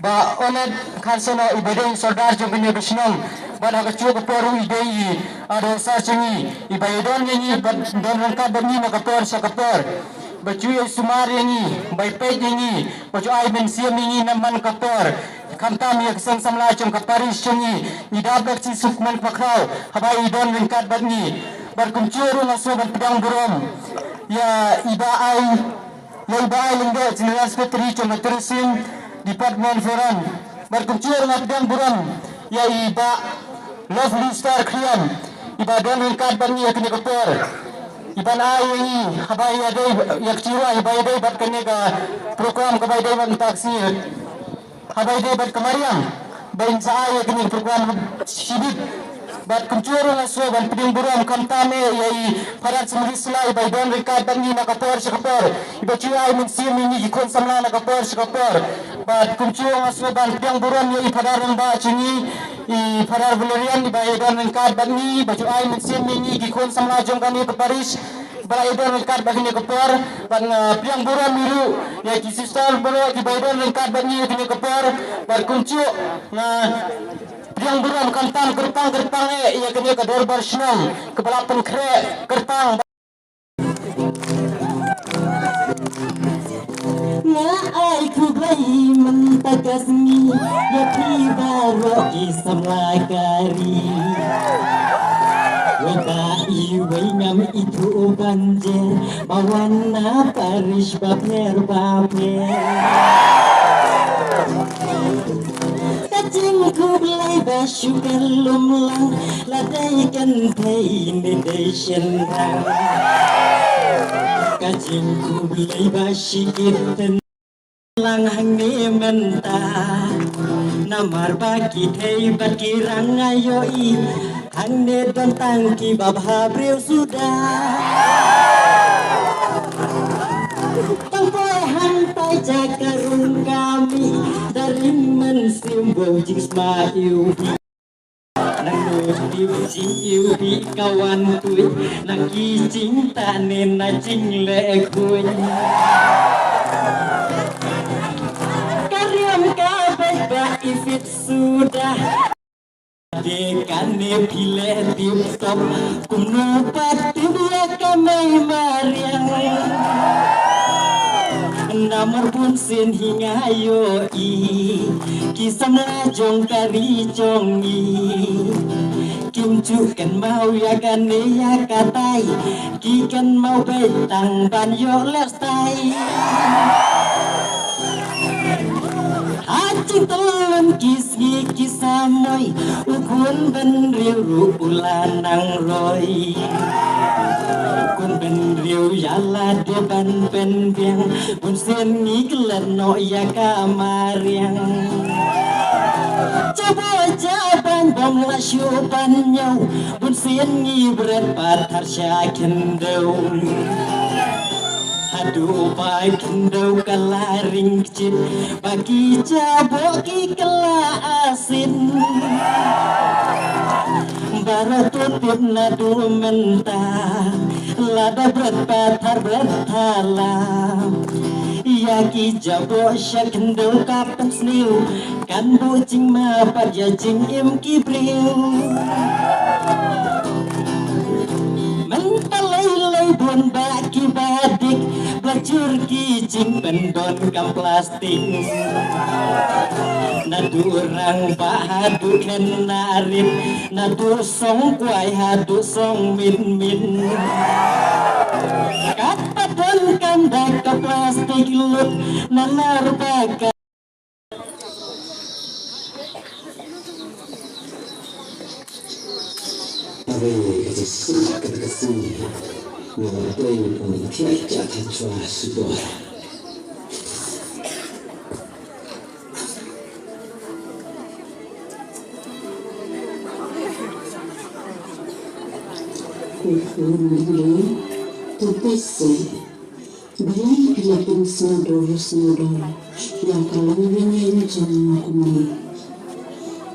ba oned khansano ibadeng sordar jogni bisnong bad hagachu ko poru idei ado sarchingi ibaidon ngi don rangka bani na kapor sa kapor bacu sumar ngi bai pe ngi bacu ai men siam ngi naman kapor kamtam yak sang samla chung kaparis chungi idab dak si sukman pakrau habai don rangka bani bar kumchuru na so ban pedang burom ya iba ai linggo General Secretary chung terusin Department Foreign berkumpul dengan buram ya iba Lovely Star Krian iba don rangkat bani yakni kapor iban ai ini habai adai yak ciwa iba adai bat kene ka program ka bai dai ban taksi habai dai bat kamariam bain sa yakni program sibit bat kuncur na so ban piding buram kamtame yai parat semrisla iba don rangkat bani na kapor sa kapor iba ciwa ai mensim ini ikon samla na kapor sa kapor bat kuncur na so ban piding buram yai padaran ba cini i parar valerian iba don rangkat bani baju ai mensim ini ikon samla jongkani ke Paris bala idon rangkat bani kapor ban piding buram miru ya ki sister bro ki baidon rangkat bani yakni kapor bat kuncur na yang buram kantan gerpang ya kini ke dorbar senam kepala penkre gerpang na ai ku bai mentagasmi ya tibaro isamlagari wata iwai ngam itu banjir bawana parish baper Jingku belai basu belum lang ladai kan tei ni desyen Kajing ku beli basyir lang hangni mentah namar baki thei bakirang ayo i hangni tentang ki babha breu sudah tangpai hantai jakarung kami dari mensimbol jingsma iubi nang nuti jing iubi kawan kui nang ki cinta nena jing le kui ifit sudah dekane pile tip top kuno pati dia kamai mariang namar pun sin hingga yo i kisah jong kari jong i kim chu kan mau ya kan ya katai ki kan mau betang ban yo lestai Acing telun kisgi kisamoy ukun ben riu rupulanang roy kun ben riu yala depan ben biang pun sen ngiklan no ya kamariang coba jaban bom la syupan nyau pun sen ngibret patar syakin daun aduh baik kendau kalaring cit bagi jaboki kela asin barat tutip nadu mentah lada berat patar bertala yaki jabo syak kendau kapan sniu kan bucing mapat ya jing im kibriu mentalai bun baki badik belajar kijing pendon kam plastik nadu orang bahadu ken narin nadu song kuai hadu song min min kata don kandak ke plastik lut nanar baka tôi cũng thiết trả thành cho sự đổi tôi biết sih beli pilih snodor yang kalau ingin jangan aku ni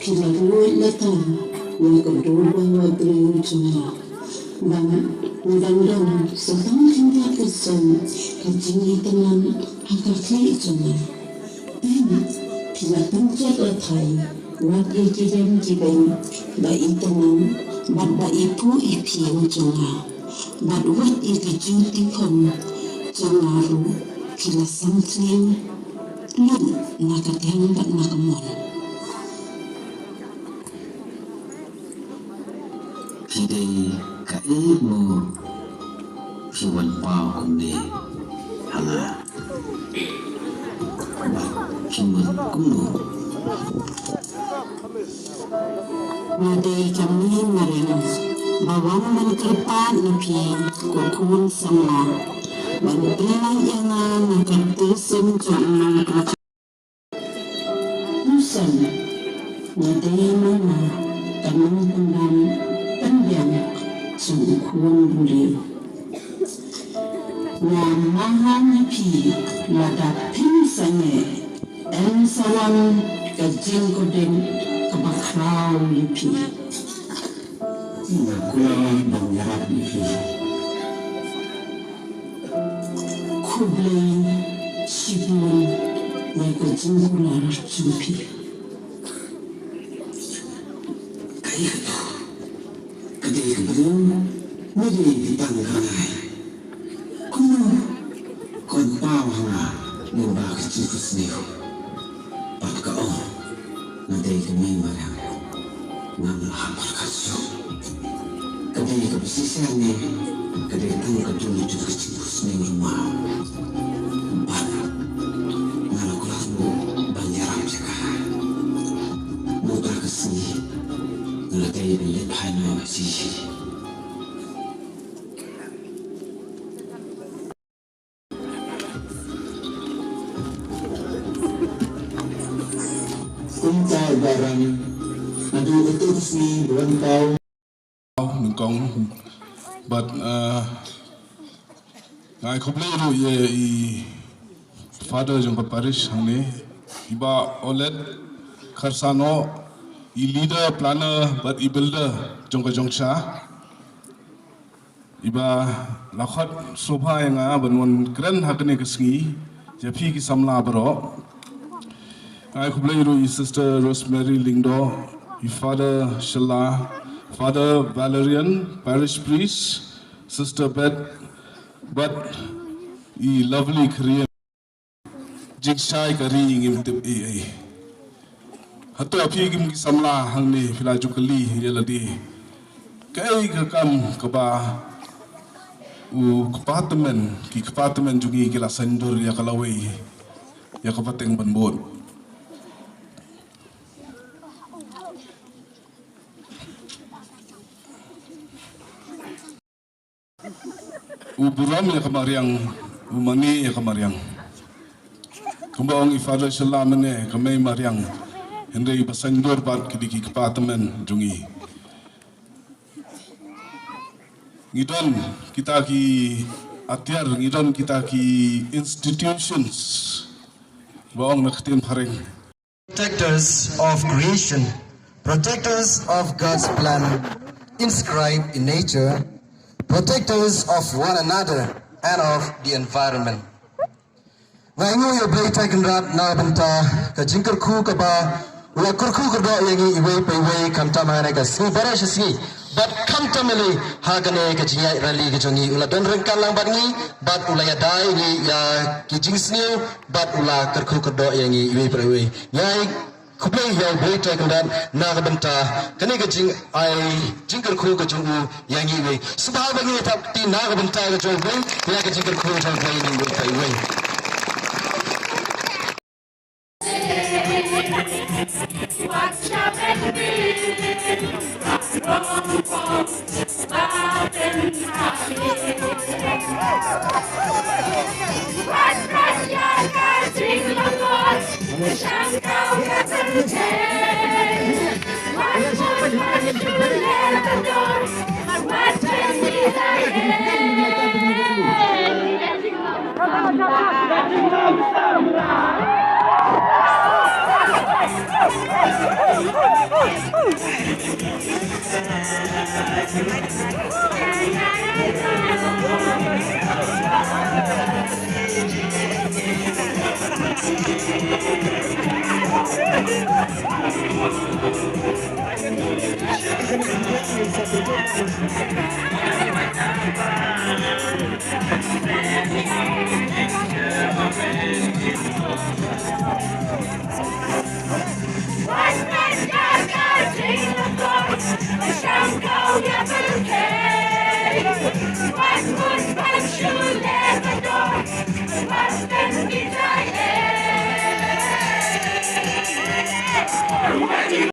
pilih luar letan yang kedua bawa beli jangan banget mudah-mudahan sedang tinggal kesan kajing teman angkat kiri jangan dan pilih pencet letai wakil kirim jibeng baik teman bad ibu ipi jangan bad wat iki juti kon jangaru pilih samtling lun nakat yang bad nakamon Hidai kaemu hiwan pau kumne hanga kimut kumno Madai kami marina bawang menkerpat nepi kokun sama bantuan yang akan tersentuh Nusan Madai mana kami pendam pendiam sungkuan buli Namahan nepi lada pingsane dan salam kajing kodeng kebakrau nepi Kulang bangyarap ipi Kublai sibun mereka jengkular jumpi Kaya ito Kadai kebelum Mili dipangkangai Kuno Kon pau hanga Mubah kecikus niyo Pagkaon Nadai kami marang Nang hamar kasyo Kadai kabisisyan ni Kadai tang kaduli kecikus niyo rumah Para Nalakulah mo Banyaram siya ka Mubah kasi Nalagay ang lipahan mo si Kunta barang adu betul si berantau Nungkong, but I kumplero ye I father jong parish hane iba olet Kharsano I leader planner but I builder jong jongsha iba lakhot sobha yang banwan keren hakne kesngi japi ki samla bro I kumplero I sister Rosemary Lingdo I father Shala Father Valerian, parish priest, Sister Beth, but I lovely Korean jigsai kari ingim tip Hatu api ingim kisamla hangni filaju kali yeladi. Kai kakam kaba kepartemen jungi kila sendur ya kalawai ya kapateng banbon. Buram ya kamariang, umani ya kamariang. Kumbang ifada salamane kamay mariang. Hindi basendur bat kidiki kepartemen jungi. Ngidon kita ki atiar, ngidon kita ki institutions. Baong naktim haring. Protectors of creation, protectors of God's plan inscribed in nature, protectors of one another and of the environment. Ngayon yung blay tayo rat na banta ka jingkar ku ka ba ula kurku ka do yangi iway pa iway kamta mana ka si bara si but kamta mali hagane ka jingay rally ka jongi ula don rengkan lang bangi but ula ya dai ni ya ki jingsniu but ula kurku ka do yangi iway pa iway yai kuplay yang boleh terkenal nak bentah kini kecing ai jingkar ku kejungu yang ini sebab bagi tak ti nak bentah kejungu yang kejingkar ku kejungu ini boleh iwe